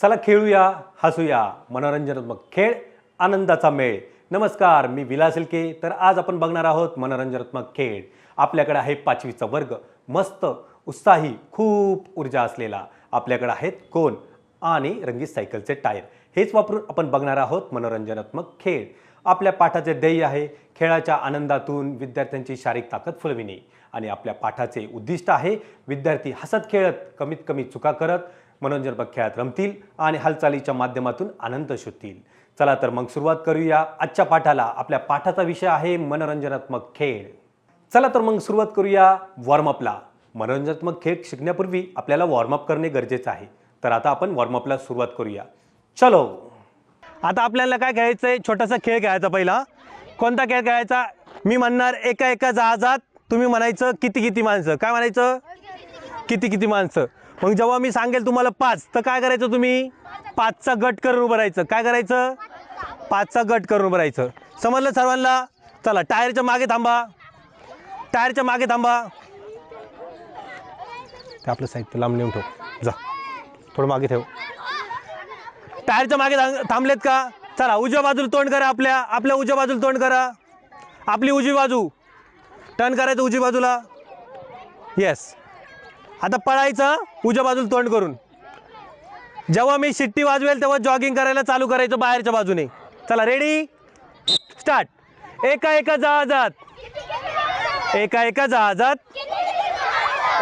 चला खेळूया, हसूया, मनोरंजनात्मक खेळ, आनंदाचा मेळ. नमस्कार, मी विलास इलके. तर आज आपण बघणार आहोत मनोरंजनात्मक खेळ. आपल्याकडे आहे 5वीचा वर्ग, मस्त उत्साही, खूप ऊर्जा असलेला. आपल्याकडे आहेत कोन आणि रंगीत सायकलचे टायर. हेच वापरून आपण बघणार आहोत मनोरंजनात्मक खेळ. आपल्या पाठाचे ध्येय आहे खेळाच्या आनंदातून विद्यार्थ्यांची शारीरिक ताकद फुलविणे आणि आपल्या पाठाचे उद्दिष्ट आहे विद्यार्थी हसत खेळत कमीत कमी चुका करत मनोरंजनात्मक खेळात रमतील आणि हालचालीच्या माध्यमातून आनंद शोधतील. चला तर मग सुरुवात करूया आजच्या पाठाला. आपल्या पाठाचा विषय आहे मनोरंजनात्मक खेळ. चला तर मग सुरुवात करूया वॉर्मअपला. मनोरंजनात्मक खेळ शिकण्यापूर्वी आपल्याला वॉर्मअप करणे गरजेचं आहे. तर आता आपण वॉर्मअपला सुरुवात करूया. चलो. आता आपल्याला काय खेळायचं आहे? छोटासा खेळ खेळायचा. पहिला कोणता खेळ खेळायचा? मी म्हणणार एका एका जहाजात, तुम्ही म्हणायचं किती किती माणसं. काय म्हणायचं? किती किती माणसं. मग जेव्हा मी सांगेल तुम्हाला 5, तर काय करायचं? तुम्ही 5चा गट करून उभं राहायचं. काय करायचं? 5चा गट करून उभं राहायचं. समजलं सर्वांना? चला, टायरच्या मागे थांबा. टायरच्या मागे थांबा. ते आपलं साहित्य लांब नेऊन ठेव. जा, थोडं मागे ठेव. टायरच्या मागे थांबलेत का? चला, उजव्या बाजूला तोंड करा. आपल्या उजव्या बाजूला तोंड करा. आपली उजवी बाजू टर्न करायचं उजवी बाजूला. येस. आता पळायचं उजव्या बाजूला तोंड करून. जेव्हा मी शिट्टी वाजवेल तेव्हा जॉगिंग करायला चालू करायचं बाहेरच्या बाजूने. चला, रेडी, स्टार्ट. एका एका जहाजात, एका एका जहाजात,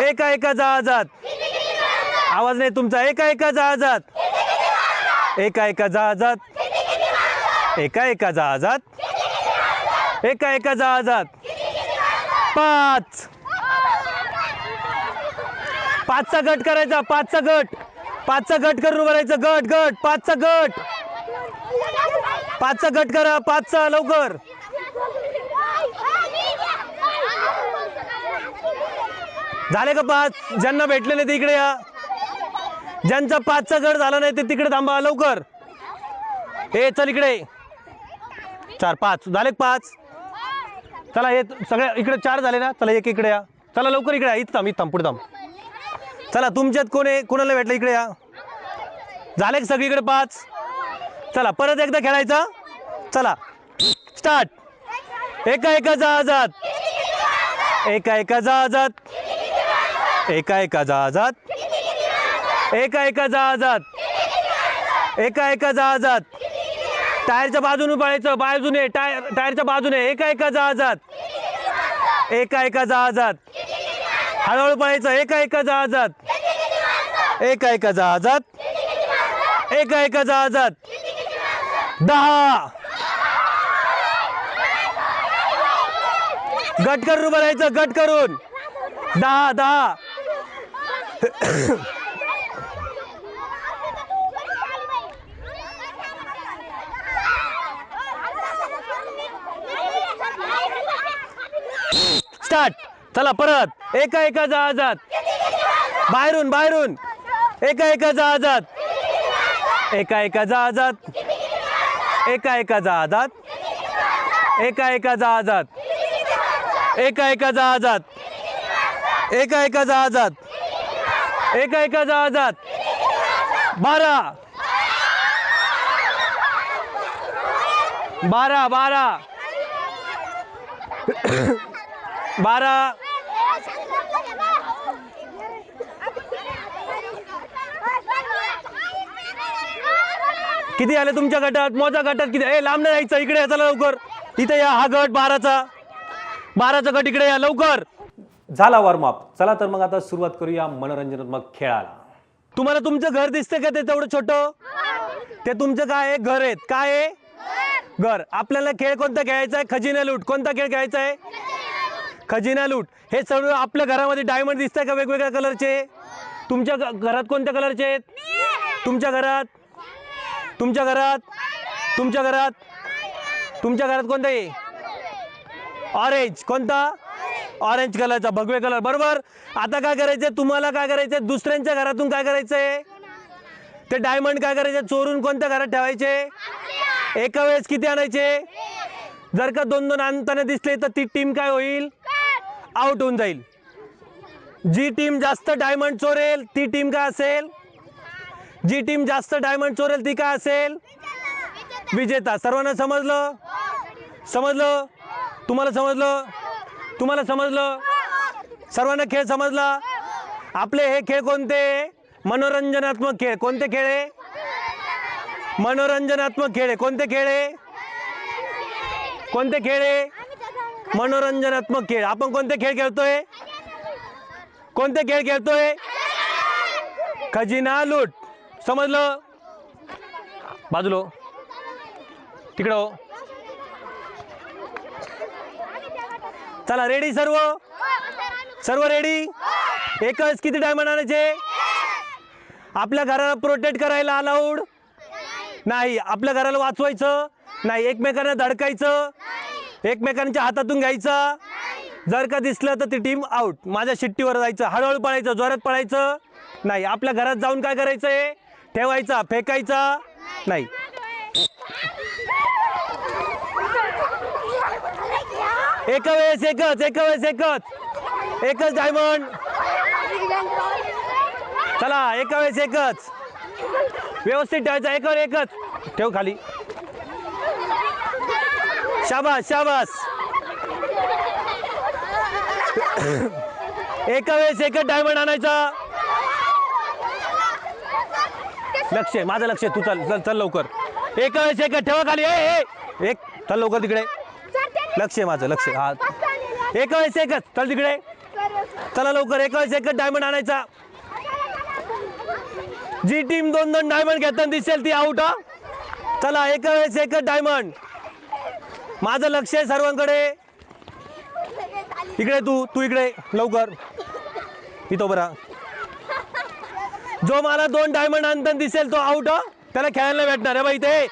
एका एका जहाजात. आवाज नाही तुमचा. एका एका जहाजात, एका एका जहाजात, एका एका जहाजात, एका एका जहाजात. 5. 5चा गट करायचा. 5चा गट. 5चा गट करून उभं राहायचं. गट गट 5चा गट. 5चा गट करा. 5चा लवकर. झाले का 5? ज्यांना भेटलेले ते इकडे या. ज्यांचा 5चा गट झाला नाही ते तिकडे थांबा लवकर. हे चल इकडे. 4 5 झाले. 5. चला, हे सगळे इकडे 4 झाले ना. चला, एक इकडे या. चला लवकर इकडे या. इथं थांब, पुढे थांब. चला, तुमच्यात कोणाला भेटलं इकडे या. झाले सगळीकडे 5. चला, परत एकदा खेळायचा. चला, स्टार्ट. एका एका जहाजात, एका एका जहाजात, एका एका जहाजात, एका एका जहाजात, एका एका जहाजात. टायरच्या बाजूने पळायचं. बाजूने टायरच्या बाजूने. एका एका जहाजात, एका एका जहाजात. हळूहळू पळायचं. एका एका जहाजात, एका एका जहाजात, एका एका जहाजात. 10. गट करून उभं राहायचं. गट करून. 10 10. स्टार्ट. चला, परत. एका एका जहाजात, बाहेरून बाहेरून. एका एका जहाजात, एका एका जहाजात, एका एका जहाजात, एका एका जहाजात, एका एका जहाजात, एका एका जहाजात, एका एका जहाजात. 12 12 12 12. किती आले तुमच्या गटात? मोजा गटात किती? लांब नाही जायचं. इकडे या. चला लवकर. इथे या. हा गट 12चा गट. इकडे या लवकर. झाला वॉर्मअप. चला तर मग आता सुरुवात करूया मनोरंजनात्मक खेळाला. तुम्हाला तुमचं घर दिसतंय का? ते तेवढं छोटं ते तुमचं काय आहे? घर आहेत. काय आहे? घर. आपल्याला खेळ कोणता खेळायचा आहे? खजिना लूट. कोणता खेळ खेळायचा आहे? खजिना लूट. हे सर्व आपल्या घरामध्ये डायमंड दिसतंय का वेगवेगळ्या कलरचे? तुमच्या घरात कोणत्या कलरचे आहेत? तुमच्या घरात, तुमच्या घरात, तुमच्या घरात, तुमच्या घरात कोणता आहे? ऑरेंज. कोणता? ऑरेंज कलरचा. भगवे कलर. बरोबर. आता काय करायचंय तुम्हाला? काय करायचंय? दुसऱ्यांच्या घरातून काय करायचंय? ते डायमंड काय करायचे? चोरून कोणत्या घरात ठेवायचे? एका वेळेस किती आणायचे? जर का 2-2 आणताना दिसले तर ती टीम काय होईल? आउट होऊन जाईल. जी टीम जास्त डायमंड चोरेल ती टीम काय असेल? जी टीम जास्त डायमंड चोरेल ती काय असेल? विजेता. सर्वांना समजलं? समजलं? तुम्हाला समजलं? तुम्हाला समजलं? सर्वांना खेळ समजला? आपले हे खेळ कोणते? मनोरंजनात्मक खेळ. कोणते खेळ आहे? मनोरंजनात्मक खेळ आहे. कोणते खेळ आहे? कोणते खेळ आहे? मनोरंजनात्मक खेळ. आपण कोणते खेळ खेळतोय? कोणते खेळ खेळतोय? खजिना लूट. समजलं? बाजूला हो. तिकडं हो. चला रेडी सर्व? सर्व रेडी? एकच किती डायमंड आणायचे? आपल्या घराला प्रोटेक्ट करायला अलाउड नाही. आपल्या घराला वाचवायचं नाही. एकमेकांना धडकायचं, एकमेकांच्या हातातून घ्यायचं. जर का दिसलं तर ती टीम आउट. माझ्या शिट्टीवर जायचं. हळूहळू पळायचं, जोरात पळायचं नाही. आपल्या घरात जाऊन काय करायचंय? ठेवायचा, फेकायचा नाही. एका वेळेस एकच, एका वेळेस एकच, एकच डायमंड. चला एका वेळेस एकच. व्यवस्थित ठेवायचा. एकावर एकच ठेव खाली. शाबास शाबास. एका वेळेस एकच डायमंड आणायचा. लक्ष आहे माझं, लक्ष आहे. तू चल चल चल लवकर. एका वेळेस एकच ठेवा खाली. एक चल लवकर तिकडे. लक्ष आहे माझं, लक्ष. हा एका वेळेस एकच. चल तिकडे. चला लवकर. एका वेळेस एकच डायमंड आणायचा. जी टीम 2-2 डायमंड घेताना दिसेल ती आउट. हा चला एका वेळेस एकच डायमंड. माझं लक्ष आहे सर्वांकडे. इकडे तू इकडे लवकर. इथं बरा. जो मला 2 डायमंड आणताना दिसेल तो आउट. त्याला खेळायला भेटणार आहे. बाई इथे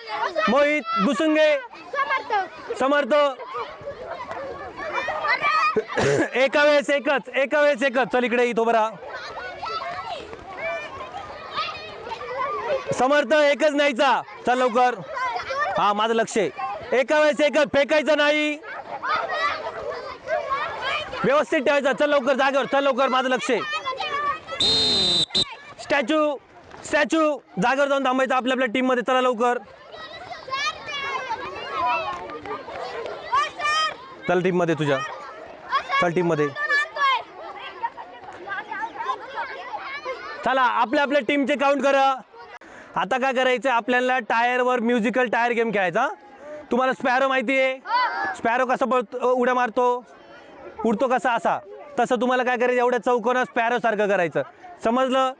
मोहित, बुसुंगे, समर्थ. एका वेळेस एकच, एका वेळेस एकच. चल इकडे. इथं बरा. समर्थ एकच न्यायचा. चल लवकर. हा माझं लक्ष आहे. एका वेळेस एकच. फेकायचं नाही. व्यवस्थित ठेवायचं. चल लवकर जागेवर. चल लवकर. माझं लक्ष आहे. स्टॅच्यू स्टॅच्यू जागेवर जाऊन थांबायचं आपल्या आपल्या टीम मध्ये. चला लवकर. चल टीम मध्ये तुझ्या. चल टीम मध्ये. चला आपल्या आपल्या टीमचे काउंट करा. आता काय करायचं? आपल्याला टायरवर म्युझिकल टायर गेम खेळायचा. तुम्हाला स्पॅरो माहिती आहे? स्पॅरो कसा पळतो, उड्या मारतो, उडतो कसा, असा. तसं तुम्हाला काय करायचं? एवढ्या चौकोनात स्पॅरो सारखं करायचं. समजलं?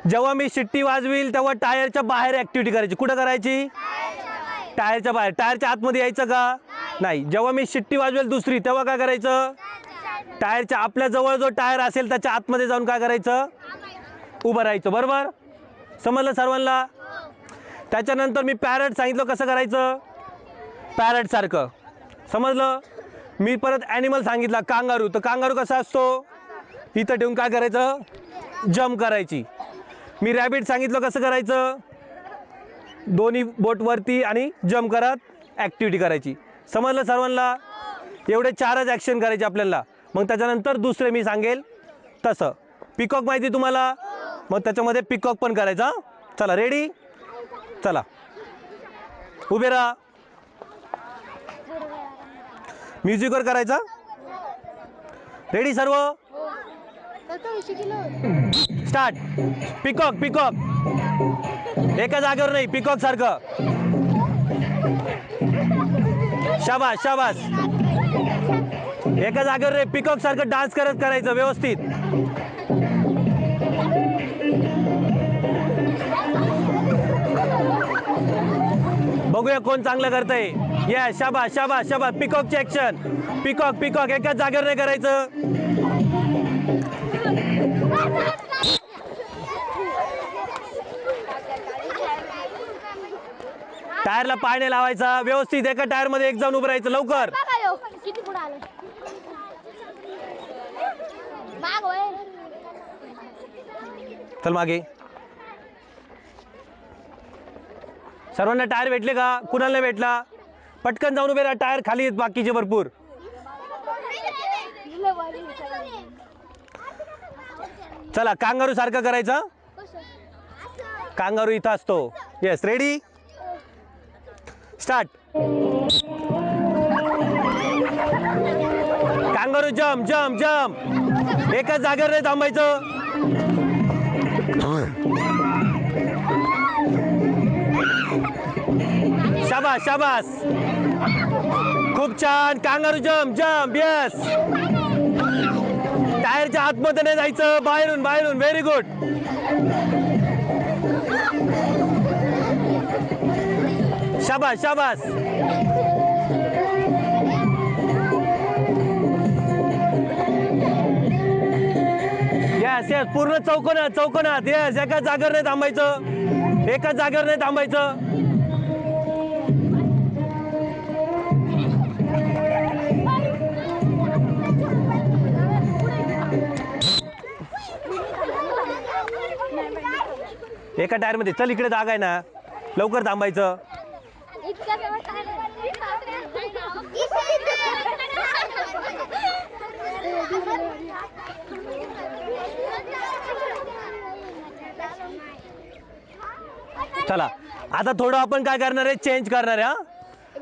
जेव्हा मी शिट्टी वाजवील तेव्हा टायरच्या बाहेर ॲक्टिव्हिटी करायची. कुठं करायची? टायरच्या बाहेर. टायरच्या आतमध्ये यायचं का? नाही. जेव्हा मी शिट्टी वाजवेल दुसरी तेव्हा काय करायचं? टायरच्या आपल्या जवळ जो टायर असेल त्याच्या आतमध्ये जाऊन काय करायचं? उभं राहायचं. बरोबर? समजलं सर्वांना? त्याच्यानंतर मी पॅरट सांगितलं कसं करायचं? पॅरट सारखं. समजलं? मी परत ॲनिमल सांगितला कांगारू. तर कांगारू कसा असतो? इथं ठेवून काय करायचं? जम्प करायची. मी रॅबिट सांगितलं कसं करायचं? दोन्ही बोट वरती आणि जम्प करत ॲक्टिव्हिटी करायची. समजलं सर्वांना? एवढे 4च ॲक्शन करायचे आपल्याला. मग त्याच्यानंतर दुसरे मी सांगेल तसं. पिकॉक माहिती तुम्हाला? मग त्याच्यामध्ये पिकॉक पण करायचा. चला रेडी? चला उभे राहा. म्युझिकवर करायचा. रेडी सर्व? स्टार्ट. Peacock peacock. एका जागेवर नाही. पिकॉक सारखं. शाबास शाबास. एका जागेवर नाही. पिकॉक सारखं डान्स करत करायचं व्यवस्थित. बघूया कोण चांगलं करतंय. या शाबास शाबास शाबास. पिकॉकची ॲक्शन. Peacock peacock. एकाच जागेवर नाही करायचं. टायरला पाय लावायचा व्यवस्थित. एका टायर मध्ये एक जाऊन उभं राहायचं. लवकर. चल मागे. सर्वांना टायर भेटले का? कुणाला नाही भेटला? पटकन जाऊन उभे राहा. टायर खाली आहेत बाकीचे भरपूर. चला कांगारू सारखं करायचं. कांगारू इथं असतो. Yes, ready, start. Kangaroo jump jump jump, एकाच जागेवर नाही थांबायचं. शाबास शाबास, खूप छान. Kangaroo jump jump, yes. टायरच्या आतमध्ये नाही जायचं, बाहेरून बाहेरून. Very good. शाबास शाबास. यस यस, पूर्ण चौकोनात चौकोनात. यस, एकाच जागेवर नाही थांबायचं, एकाच जागेवर नाही थांबायचं. एका टायर मध्ये. चल इकडे जागा आहे ना, लवकर थांबायचं. चला आता थोडं आपण काय करणार आहे, चेंज करणार आहे. हा,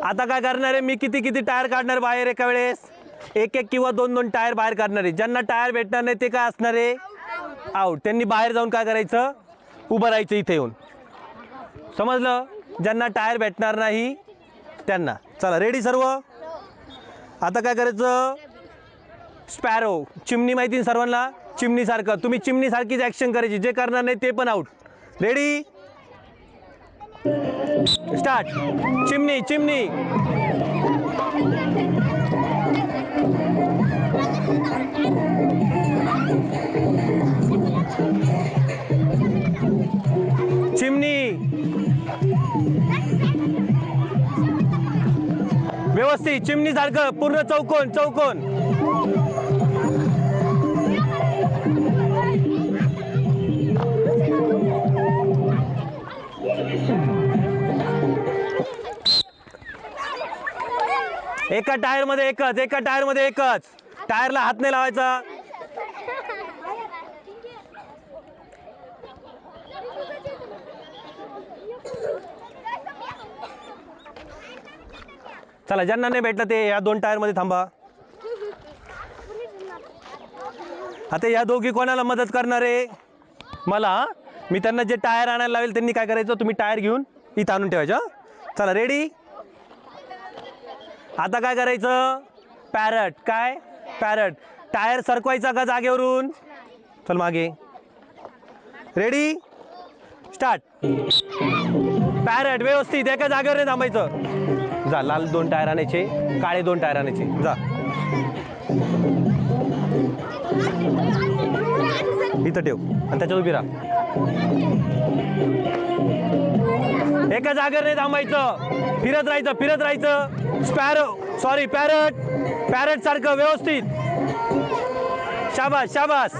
आता काय करणार आहे, मी किती किती टायर काढणार बाहेर एका वेळेस. एक एक किंवा दोन दोन टायर बाहेर काढणार आहे. ज्यांना टायर भेटणार नाही ते काय असणार आहे, आउट. त्यांनी बाहेर जाऊन काय करायचं, उभं राहायचं इथे येऊन. समजलं? ज्यांना टायर भेटणार नाही त्यांना. चला रेडी सर्व. आता काय करायचं, स्पॅरो, चिमणी माहिती ना सर्वांना, चिमणीसारखं. तुम्ही चिमणीसारखीच ॲक्शन करायची. जे करणार नाही ते पण आउट. Ready, start. चिमणी चिमणी. चिमणी, व्यवस्थित चिमणी सारखं पूर्ण चौकोन चौकोन. एका टायर मध्ये एकच, एका टायर मध्ये एकच. टायरला हात नाही लावायचा. चला, ज्यांना नाही भेटलं ते या दोन टायर मध्ये थांबा. आता या दोघी कोणाला मदत करणार आहे, मला. मी त्यांना जे टायर आणायला लावेल त्यांनी काय करायचं, तुम्ही टायर घेऊन इथं आणून ठेवायचं. चला रेडी. आता काय करायचं, पॅरट. काय पॅरट, टायर सरकवायचा का जागेवरून. चल मागे, रेडी, स्टार्ट. पॅरट व्यवस्थित एका जागेवर नाही थांबायचं. जा, लाल दोन टायर आणायचे, काळे दोन टायर आणायचे. जा, इथं ठेव आणि त्याच्यात उभी राहा. एका जागेवर नाही थांबायचं, फिरत राहायचं फिरत राहायचं. स्पॅरो सॉरी पॅरट, पॅरट सारखं व्यवस्थित. शाबास शाबास,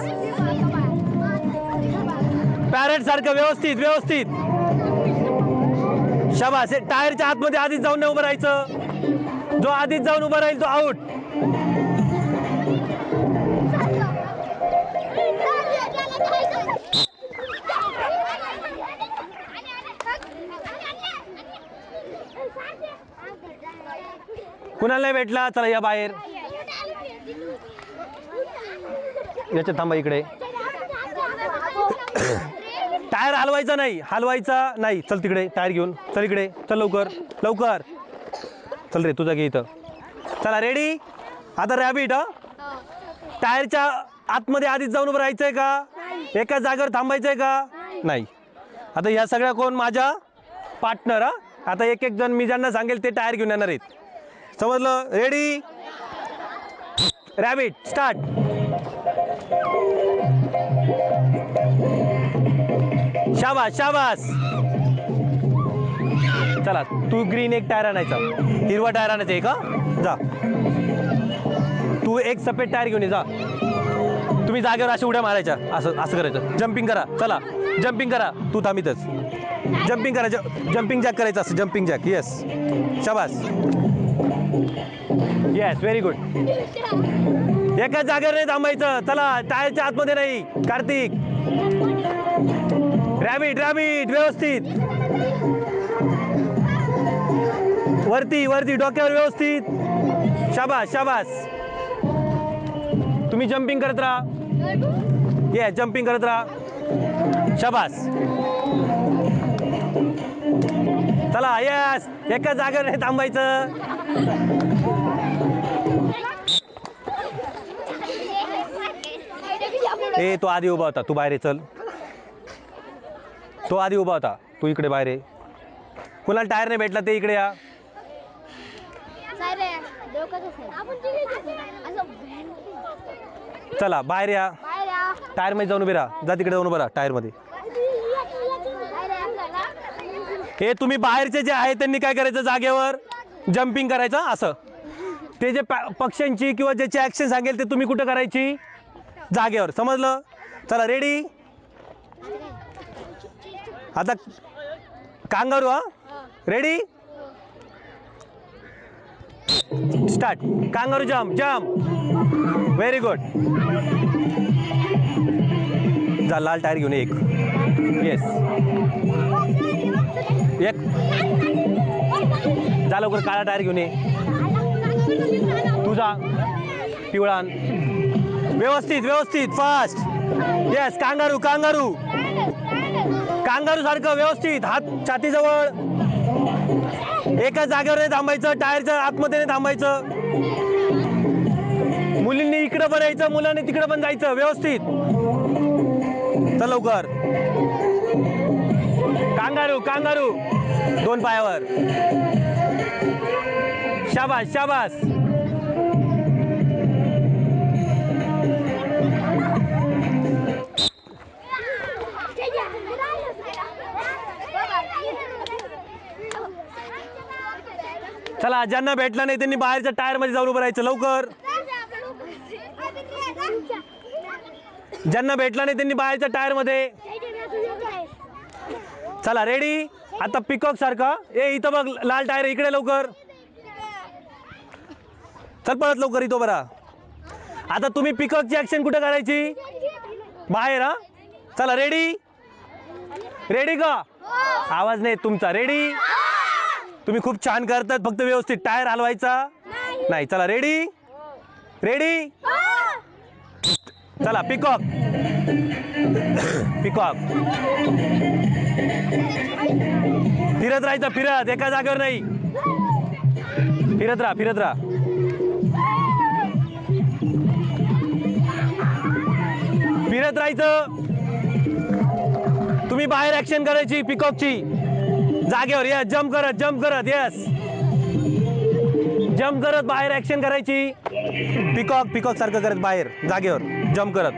पॅरट सारखं व्यवस्थित व्यवस्थित. शाबास. टायरच्या आतमध्ये आधीच जाऊन नाही उभं राहायचं. जो आधीच जाऊन उभं राहील तो आउट. कुणाला नाही भेटला, चला या बाहेर. याच्यात थांबा, इकडे. टायर हलवायचा नाही, हलवायचा नाही. चल तिकडे टायर घेऊन, चल इकडे, चल लवकर लवकर. चल रे, तुझा घे इथं. चला रेडी. आता रॅबिट. टायरच्या आतमध्ये आधीच जाऊन उभं राहायचंय का, एका जागेवर थांबायचंय का, नाही. आता ह्या सगळ्या कोण, माझ्या पार्टनर. आता एक एक जण मी ज्यांना सांगेल ते टायर घेऊन येणार आहेत. समजलं? Ready, rabbit, start. शाबास शाबास. चला, तू ग्रीन एक टायर आणायचा, हिरवा टायर आणायचा एक. जा, तू एक सफेद टायर घेऊन ये. जा, तुम्ही जागेवर अशा उड्या मारायच्या, असं असं करायचं. जम्पिंग करा, चला जम्पिंग करा. तू थांबितच जम्पिंग करा, जम्पिंग जॅक करायचं असं, जम्पिंग जॅक. येस, शाबास. Yes, very good. एकाच जागेवर नाही थांबायचं. चला, टायरच्या आतमध्ये नाही. कार्तिक रॅबिट रॅबिट व्यवस्थित, वरती वरती डोक्यावर व्यवस्थित, शाबास शाबास. तुम्ही जम्पिंग करत राहा, ये जम्पिंग करत राहा, शाबास. चला यस, एका जागेवर नाही थांबायचं. ए तो आधी उभा होता, तू बाहेर ये, चल. तो आधी उभा होता, तू इकडे बाहेर ये. कुणाला टायर नाही भेटला ते इकडे या. चला बाहेर या, टायर मध्ये जाऊन उभे राहा. जा तिकडे जाऊन उभं राहा टायर मध्ये. हे तुम्ही बाहेरचे जे आहे त्यांनी काय करायचं, जागेवर जम्पिंग करायचं असं. ते जे पक्ष्यांची किंवा ज्याची ऍक्शन सांगेल ते तुम्ही कुठं करायची, जागेवर. समजलं. चला रेडी. आता कांगारू. हा ready start. Kangaroo jump jump, very good. जा लाल टायर घेऊन एक. येस एक. जा लवकर काळा टायर घेऊन ये. तुझा पिवळा. व्यवस्थित व्यवस्थित fast. Yes kangaroo kangaroo, kangaroo सारखं व्यवस्थित. हात छातीजवळ, एकाच जागेवर नाही थांबायचं, टायरच्या आतमध्ये नाही थांबायचं. मुलींनी इकडं पण यायचं, मुलांनी तिकडं पण जायचं व्यवस्थित. चल लवकर. कांगारू कांगारू, दोन पायावर. शाबास शाबास. चला ज्यांना भेटलं नाही त्यांनी बाहेरच्या टायर मध्ये जाऊन उभं राहायचं लवकर. ज्यांना भेटलं नाही त्यांनी बाहेरच्या टायर मध्ये. चला रेडी. आता पिकॉक सारखा. ए इथं बघ लाल टायर, इकडे लवकर. चल पळत लवकर इथं बरा. आता तुम्ही पिकॉकची ऍक्शन कुठे करायची, बाहेर. हा चला रेडी. रेडी का, आवाज नाही तुमचा. रेडी. तुम्ही खूप छान करतात, फक्त व्यवस्थित टायर हलवायचा नाही. चला रेडी रेडी. चला पिकॉक पिकॉक. फिरत राहायचं, फिरत, एका जागेवर नाही. फिरत राहा फिरत राहा. फिरत राहायचं. तुम्ही बाहेर ऍक्शन करायची पिकॉकची, जागेवर. यस जम्प करत यस जम्प करत बाहेर ऍक्शन करायची. पिकॉक पिकॉक सारखं करत बाहेर जागेवर जम्प करत.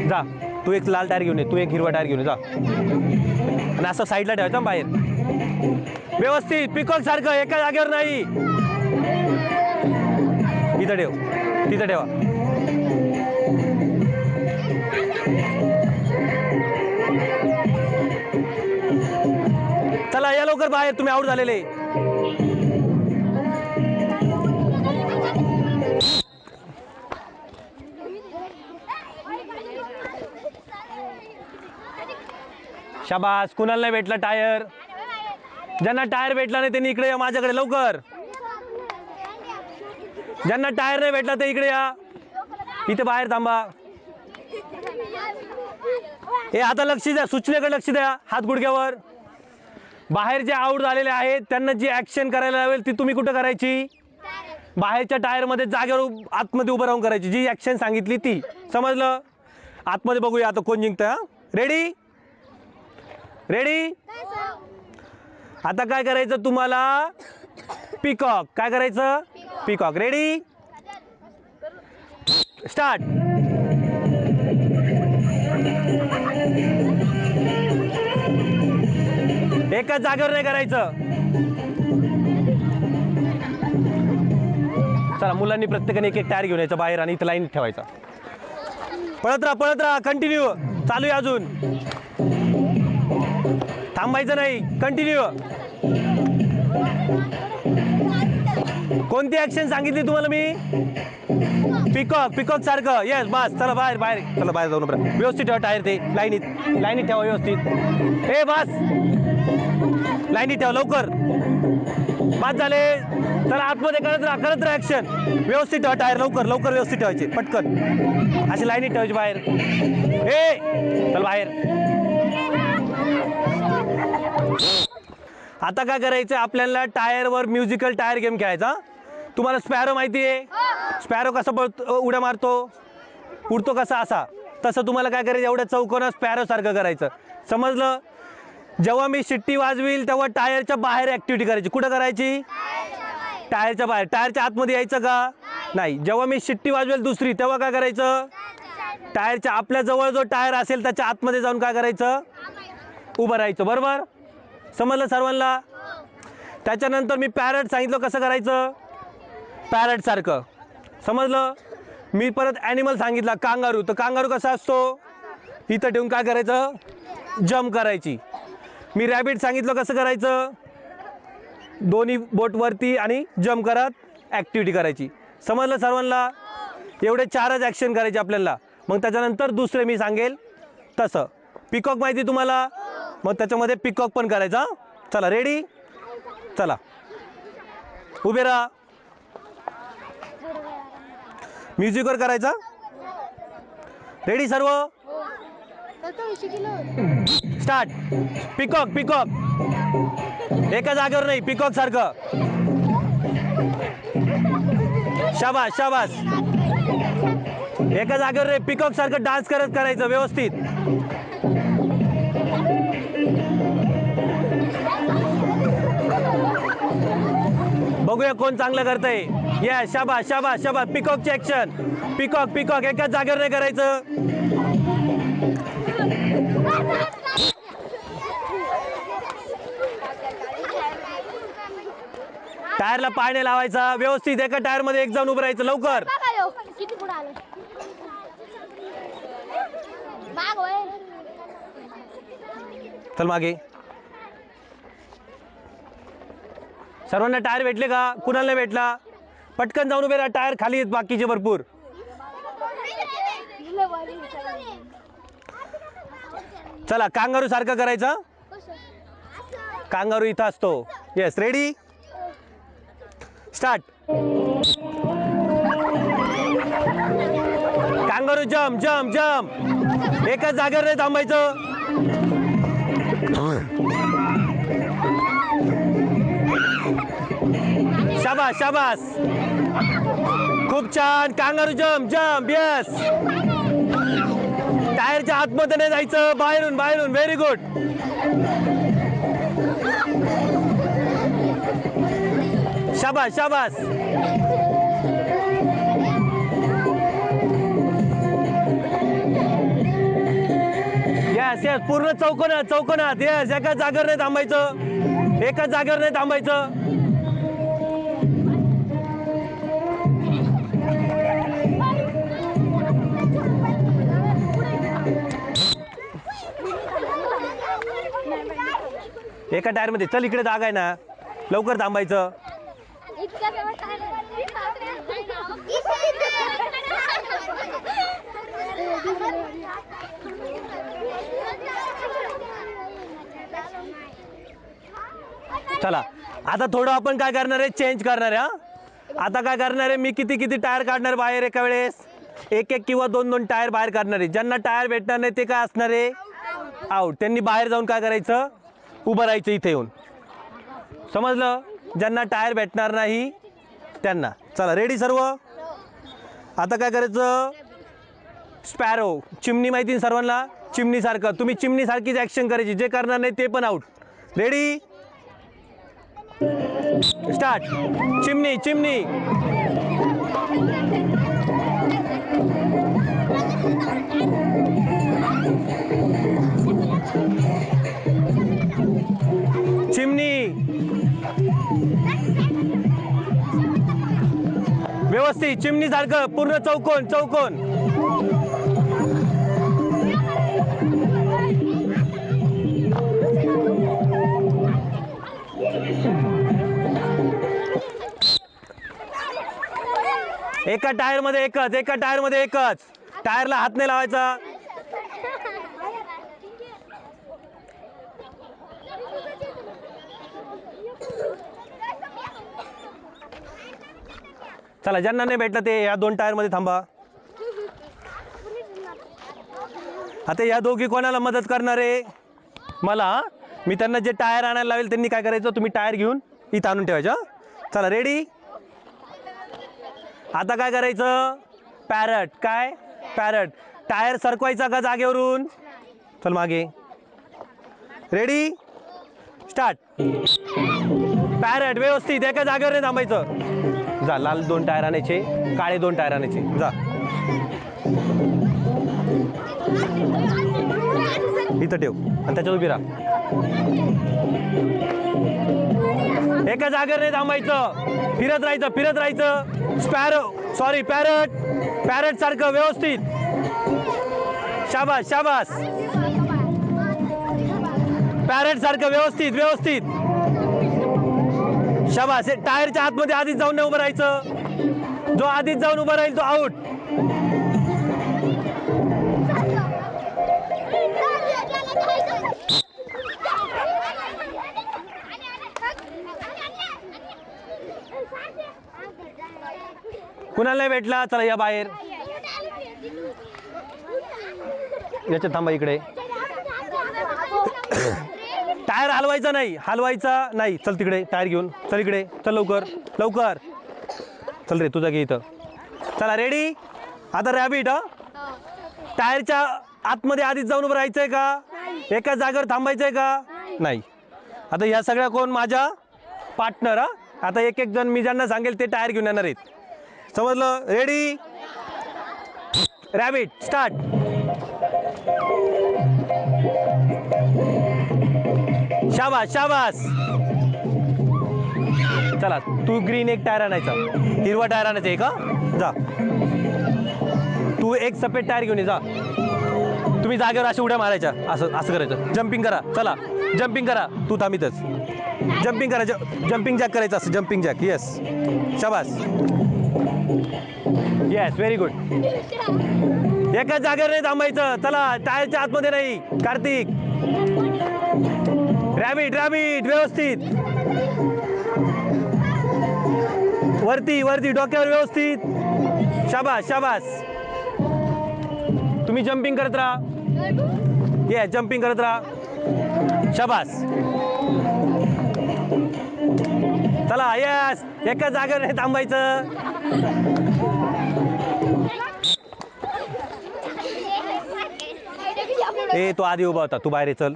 जा तू एक लाल टायर घेऊन ये, तू एक हिरवा टायर घेऊन ये. जा आणि असं साईडला ठेवायचा बाहेर व्यवस्थित. पिकॉक सारखं एका जागेवर नाही. इथं ठेव, तिथं ठेवा. चला या लवकर बाहेर, तुम्ही आउट झालेले. शाबास. कुणाला नाही भेटला टायर, ज्यांना टायर भेटला नाही त्यांनी इकडे या माझ्याकडे लवकर. ज्यांना टायर नाही भेटला ते इकडे या, इथे बाहेर थांबा. हे आता लक्ष द्या, सूचनेकडे लक्ष द्या. हात गुडघ्यावर. बाहेर जे आउट झालेले आहेत त्यांना जी ऍक्शन करायला लावेल ती तुम्ही कुठं करायची, बाहेरच्या टायर मध्ये जागेवर आतमध्ये उभं राहून करायची. जी ऍक्शन सांगितली ती. समजलं. आतमध्ये बघूया आता कोण जिंकतं. Ready ready. आता काय करायचं तुम्हाला, पिकॉक. काय करायचं, पिकॉक. Ready start. एकाच जागेवर नाही करायचं. चला मुलांनी प्रत्येकाने एक एक टायर घेऊन यायचं बाहेर आणि इथं लाईन ठेवायचा. पळत राहा कंटिन्यू. चालू आहे अजून, थांबायचं नाही. कंटिन्यू. कोणती ऍक्शन सांगितली तुम्हाला मी, पिकॉक पिकॉक सारखं. येस बस. चला बाहेर बाहेर. चला बाहेर जाऊन बरं. व्यवस्थित ठेवा टायर ते लाईनीत ठेवा व्यवस्थित. ए बस लाईनीत ठेवा लवकर. बाद झाले. चला आतमध्ये करत राहा ऍक्शन. व्यवस्थित ठेवा टायर लवकर व्यवस्थित ठेवायचे पटकन. अशी लाईनीत ठेवायची बाहेर. ए चल बाहेर. आता काय करायचं आपल्याला टायरवर म्युझिकल टायर गेम खेळायचा. तुम्हाला स्पॅरो माहिती आहे. स्पॅरो कसं उड्या मारतो उडतो कसा असा तसं तुम्हाला काय करायचं एवढ्या चौकोना स्पॅरो सारखं करायचं. समजलं. जेव्हा मी शिट्टी वाजवील तेव्हा टायरच्या बाहेर ऍक्टिव्हिटी करायची. कुठं करायची. टायरच्या बाहेर. टायरच्या आतमध्ये यायचं का नाही. जेव्हा मी शिट्टी वाजवेल दुसरी तेव्हा काय करायचं टायरच्या आपल्या जवळ जो टायर असेल त्याच्या आतमध्ये जाऊन काय करायचं उभं राहायचं. बरोबर समजलं सर्वांना. त्याच्यानंतर मी पॅरट सांगितलं कसं करायचं पॅरट सारखं. समजलं. मी परत ॲनिमल सांगितला कांगारू. तर कांगारू कसा असतो इथं ठेवून काय करायचं जम्प करायची. मी रॅबिट सांगितलं कसं करायचं दोन्ही बोट वरती आणि जम्प करत ॲक्टिव्हिटी करायची. समजलं सर्वांना. एवढे 4च ॲक्शन करायचे आपल्याला. मग त्याच्यानंतर दुसरे मी सांगेल तसं. पिकॉक माहिती तुम्हाला मग त्याच्यामध्ये पिकॉक पण करायचा. चला रेडी. चला उभे राहा. म्युझिकवर करायचा. रेडी सर्व स्टार्ट. पिकॉक पिकॉक एका जागेवर नाही पिकॉक सारखं. शाबास शाबास. एका जागेवर नाही पिकॉक सारखं डान्स करत करायचं व्यवस्थित. बघूया कोण चांगलं करतंय. या शाबास शाबास शाबास. पिकॉकची ऍक्शन. पिकॉक पिकॉक एकाच जागेवर नाही करायचं. टायरला पाय लावायचा व्यवस्थित. एका टायर मध्ये एक जाऊन उभं राहायचं लवकर. चल मागे. सर्वांना टायर भेटले का कुणाला नाही भेटला पटकन जाऊन उभे राहा. टायर खाली आहेत बाकीचे भरपूर. चला कांगारू सारखं करायचं. कांगारू इथं असतो. Yes ready start. Kangaroo jump jump jump. एकाच जागेवर नाही थांबायचं. शाबास शाबास. खूप छान. Kangaroo jump jump. यस. टायरच्या आतमध्ये नाही जायचं बाहेरून बाहेरून. Very good. शाबास शाबास. Yes yes. पूर्ण चौकोनात चौकोनात. यस. एकाच जागेवर नाही थांबायचं. एकाच जागेवर नाही थांबायचं. एका टायर मध्ये. चल इकडे जागा आहे ना लवकर थांबायचं. चला आता थोडं आपण काय करणार आहे चेंज करणार आहे. आता काय करणार आहे मी किती टायर काढणार बाहेर एका वेळेस. एक किंवा दोन टायर बाहेर काढणार आहे. ज्यांना टायर भेटणार नाही ते काय असणार आहे आउट. त्यांनी बाहेर जाऊन काय करायचं उभं राहायचं इथे येऊन. समजलं. ज्यांना टायर भेटणार नाही त्यांना. चला रेडी सर्व. आता काय करायचं स्पॅरो चिमणी माहिती सर्वांना. चिमणी सारखं तुम्ही चिमणी सारखीच ऍक्शन करायची. जे करणार नाही ते पण आउट. Ready start. चिमणी चिमणी. चिमणी व्यवस्थित. चिमणी सारखं पूर्ण चौकोन चौकोन. एका टायर मध्ये एकच, एका टायर मध्ये एकच. टायरला हात नाही लावायचा. चला, ज्यांना नाही भेटलं ते या 2 टायर मध्ये थांबा. आता या दोघी कोणाला मदत करणार आहे? मला. मी त्यांना जे टायर आणायला लावेल त्यांनी काय करायचं, तुम्ही टायर घेऊन इथं आणून ठेवायचं. चला रेडी. आता काय करायचं? पॅरट. काय? पॅरट. टायर सरकवायचा का जागेवरून? चल मागे. Ready start. पॅरट व्यवस्थित एका जागेवर नाही थांबायचं. जा, लाल 2 टायर आणायचे, काळे 2 टायर आणायचे. जा, इथं ठेव आणि त्याच्यात उभी राहा. एका जागेवर नाही थांबायचं, फिरत राहायचं, फिरत राहायचं. पॅरट. पॅरट सारखं व्यवस्थित. शाबास, शाबास. पॅरट सारखं व्यवस्थित, व्यवस्थित. शाबास. टायरच्या आतमध्ये आधीच जाऊन नाही उभं राहायचं. जो आधीच जाऊन उभं राहील तो आउट. कुणाला नाही भेटला? चला या बाहेर. याच्यात थांबा. इकडे टायर हलवायचा नाही, हलवायचा नाही. चल तिकडे टायर घेऊन. चल इकडे. चल लवकर, लवकर. चल रे, तुझा घे इथं. चला रेडी. आता रॅबिट. टायरच्या आतमध्ये आधीच जाऊन उभं राहायचंय का? एका जागेवर थांबायचंय का? नाही. आता या सगळ्या कोण? माझ्या पार्टनर. आता एक एक जण मी ज्यांना सांगेल ते टायर घेऊन येणार आहेत. समजलं? Ready rabbit start. शाबास, शाबास. चला, तू ग्रीन एक टायर आणायचा, हिरवा टायर आणायचा एक. जा, तू एक सफेद टायर घेऊन ये. जा, तुम्ही जागेवर अशा उड्या मारायच्या. असं असं करायचं. जम्पिंग करा. चला जम्पिंग करा. तू थांबितच. जम्पिंग करायचं. जम्पिंग जॅक करायचं असं. Jumping jack. येस, शाबास. Yes, very good. एकाच जागेवर नाही थांबायचं. चला, टायरच्या आतमध्ये नाही. कार्तिक. रॅबिट, रॅबिट व्यवस्थित. वरती, वरती डोक्यावर व्यवस्थित. शाबास, शाबास. तुम्ही जम्पिंग करत राहा. ये जम्पिंग करत राहा. शाबास. चला, यस. एका जागेवर नाही थांबायचं. ए, तो आधी उभा होता. तू बाहेर ये. चल,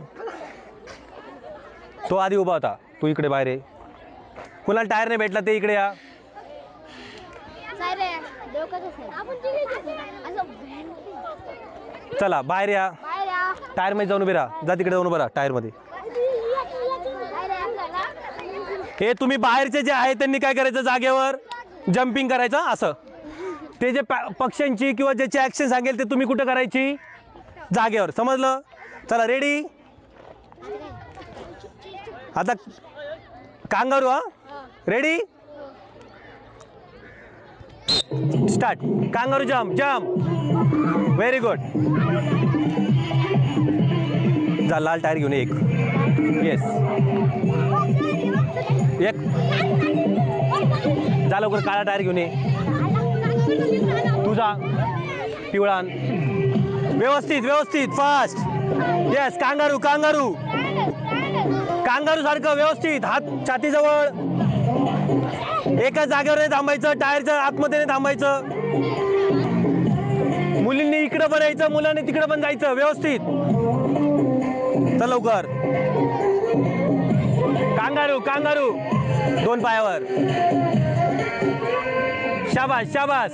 तो आधी उभा होता. तू इकडे बाहेर ये. कुणाला टायर नाही भेटला ते इकडे या. चला बाहेर या. टायर मध्ये जाऊन उभे राहा. जा तिकडे जाऊन उभं राहा टायर मध्ये. हे तुम्ही बाहेरचे जे आहे त्यांनी काय करायचं? जागेवर जम्पिंग करायचं असं. ते जे पक्ष्यांची किंवा ज्याची ऍक्शन सांगेल ते तुम्ही कुठं करायची? जागेवर. समजलं? चला रेडी. आता kangaroo. Ready start. Kangaroo jump, jump. Very good. जा, लाल टायर घेऊन एक. येस, एक. जा लवकर, काळा टायर घेऊन ये. तुझा पिवळा. व्यवस्थित, व्यवस्थित, fast. Yes, kangaroo, kangaroo. Kangaroo सारखं व्यवस्थित. हात छातीजवळ. एका जागेवर नाही थांबायचं. टायरच्या आतमध्ये नाही थांबायचं. मुलींनी इकडं पण यायचं, मुलांनी तिकडं पण जायचं. व्यवस्थित. चल लवकर. Kangaroo, kangaroo. 2 पायावर. शाबास, शाबास.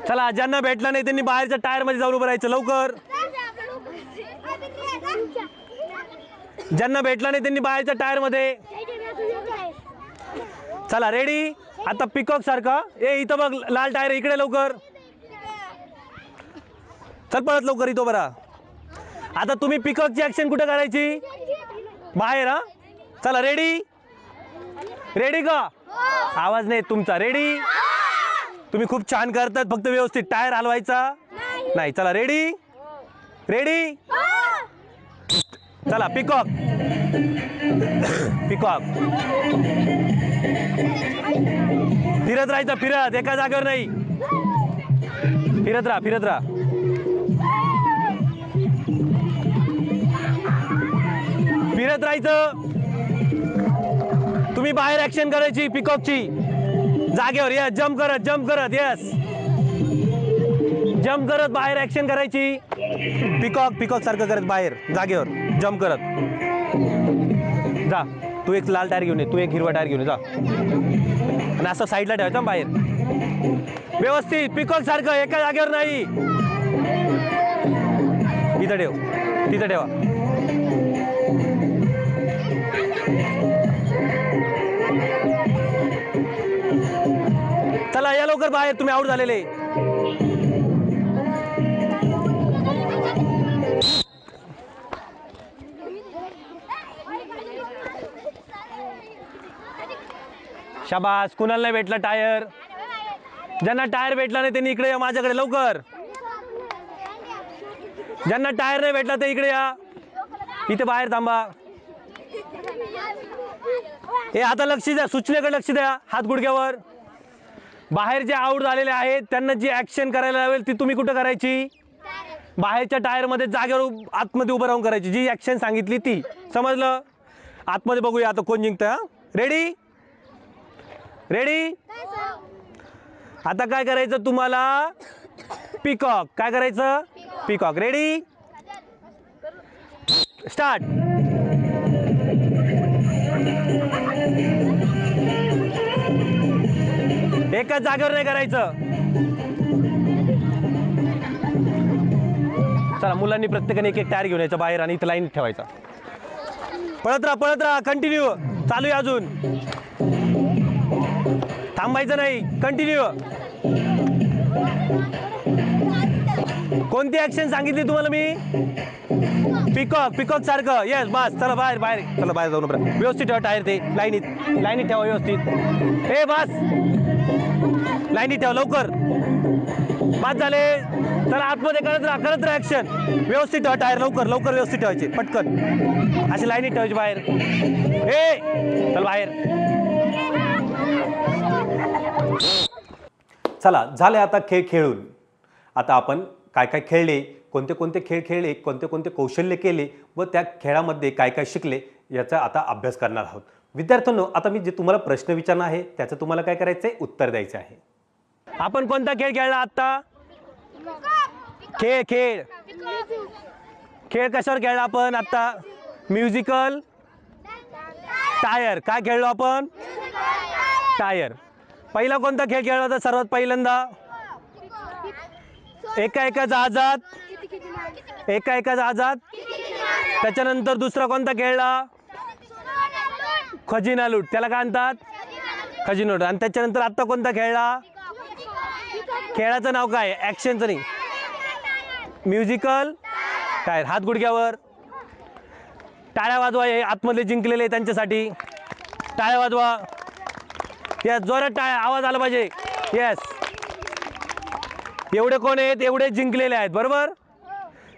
चला, ज्यांना भेटलं नाही त्यांनी बाहेरच्या टायर मध्ये जाऊन उभं राहायचं. लवकर. ज्यांना भेटलं नाही त्यांनी बाहेरच्या टायर मध्ये. चला रेडी. आता पिकॉक सारखा. ए, इथं बघ लाल टायर. इकडे लवकर. चल पळत लवकर इथं बरा. आता तुम्ही पिकअपची ऍक्शन कुठे करायची? बाहेर. हा चला रेडी. रेडी का? आवाज नाही तुमचा. रेडी? तुम्ही खूप छान करतात, फक्त व्यवस्थित टायर हलवायचा नाही. चला रेडी. रेडी चला. पिकॉक. पिकॉक फिरत राहायचं. फिरत एका जागेवर नाही. फिरत राहा. फिरत राहा. फिरत राहायचं. तुम्ही बाहेर ऍक्शन करायची पिकॉकची. जागेवर. यस. जम्प करत. जम्प करत. यस. जम्प करत बाहेर ऍक्शन करायची. पिकॉक. पिकॉक सारखं करत बाहेर जागेवर जम्प करत जा. तू एक लाल टायर घेऊन ये. तू एक हिरवा टायर घेऊन ये जा. आणि असं साईडला ठेवायचं ना बाहेर. व्यवस्थित पिकॉक सारखं एका जागेवर नाही. इथं ठेव. तिथं ठेवा. चला या लवकर बाहेर. तुम्ही आउट झालेले. शाबास. कुणाला नाही भेटला टायर? ज्यांना टायर भेटला नाही त्यांनी इकडे या माझ्याकडे लवकर. ज्यांना टायर नाही भेटला ते इकडे या. इथे बाहेर थांबा. हे आता लक्ष द्या. सूचनेकडे लक्ष द्या. हात गुडघ्यावर. बाहेर जे आउट झालेले आहेत त्यांना जी ऍक्शन करायला लावेल ती तुम्ही कुठं करायची? बाहेरच्या टायर मध्ये जागेवर आतमध्ये उभं राहून करायची. जी ऍक्शन सांगितली ती. समजलं? आतमध्ये बघूया आता कोण जिंकतं. रेडी? रेडी? आता काय करायचं तुम्हाला? पिकॉक. काय करायचं? पिकॉक. रेडी? स्टार्ट. एकाच जागेवर नाही करायचं. चला मुलांनी प्रत्येकाने एक एक टायर घेऊन यायचं बाहेर आणि इथं लाईन ठेवायचा. पळत राहा. पळत राहा. कंटिन्यू. चालू आहे अजून. थांबायचं नाही. कंटिन्यू. कोणती ऍक्शन सांगितली तुम्हाला मी? पिकॉक. पिकॉक सारखं. येस. बस. चला बाहेर. बाहेर. चला बाहेर जाऊन व्यवस्थित ठेवा टायर. ते लाईनीत. लाईनीत ठेवा व्यवस्थित. ए बस. लाईनीत ठेवा लवकर. पाच झाले. चला आतमध्ये करत राहा. करत राहा ऍक्शन. व्यवस्थित ठेवा टायर. लवकर लवकर व्यवस्थित ठेवायचे. पटकन अशी लाईनीत ठेवायची बाहेर. ए चल बाहेर. चला झाले आता खेळ खेळून. आता आपण काय काय खेळले, कोणते कोणते खेळ खेळले, कोणते कोणते कौशल्य केले व त्या खेळामध्ये काय काय शिकले याचा आता अभ्यास करणार आहोत. विद्यार्थ्यांनो, आता मी जे तुम्हाला प्रश्न विचारणार आहे त्याचं तुम्हाला काय करायचं आहे? उत्तर द्यायचं आहे. आपण कोणता खेळ खेळला आता? खेळ. खेळ. खेळ कशावर खेळला आपण आता? Musical tyre. काय खेळलो आपण? टायर. पहिला कोणता खेळ खेळला होता सर्वात पहिल्यांदा? एका एका जहाजात. एका एका जहाजात. त्याच्यानंतर दुसरा कोणता खेळला? खजिना लूट. त्याला काय म्हणतात? खजिना लूट. आणि त्याच्यानंतर आता कोणता खेळला? खेळाचं नाव काय? ॲक्शनचं नाही. Musical tyre. हात गुडघ्यावर. टाळ्या वाजवा. हे आतमधले जिंकलेले त्यांच्यासाठी टाळ्या वाजवा. यस. जोरात टाळ्या. आवाज आला पाहिजे. यस. एवढे कोण आहेत? एवढे जिंकलेले आहेत. बरोबर.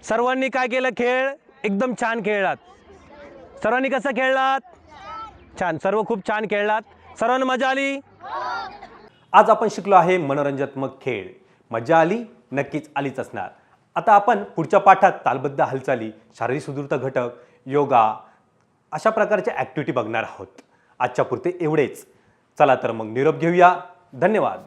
सर्वांनी काय केलं? खेळ एकदम छान खेळलात. सर्वांनी कसं खेळलात? छान. सर्व खूप छान खेळलात. सर्वांना मजा आली? आज आपण शिकलो आहे मनोरंजनात्मक खेळ. मजा आली? नक्कीच आलीच असणार. आता आपण पुढच्या पाठात तालबद्ध हालचाली, शारीरिक सुदृढता घटक, योगा अशा प्रकारच्या ॲक्टिव्हिटी बघणार आहोत. आजच्या पुरते एवढेच. चला तर मग निरोप घेऊया. धन्यवाद.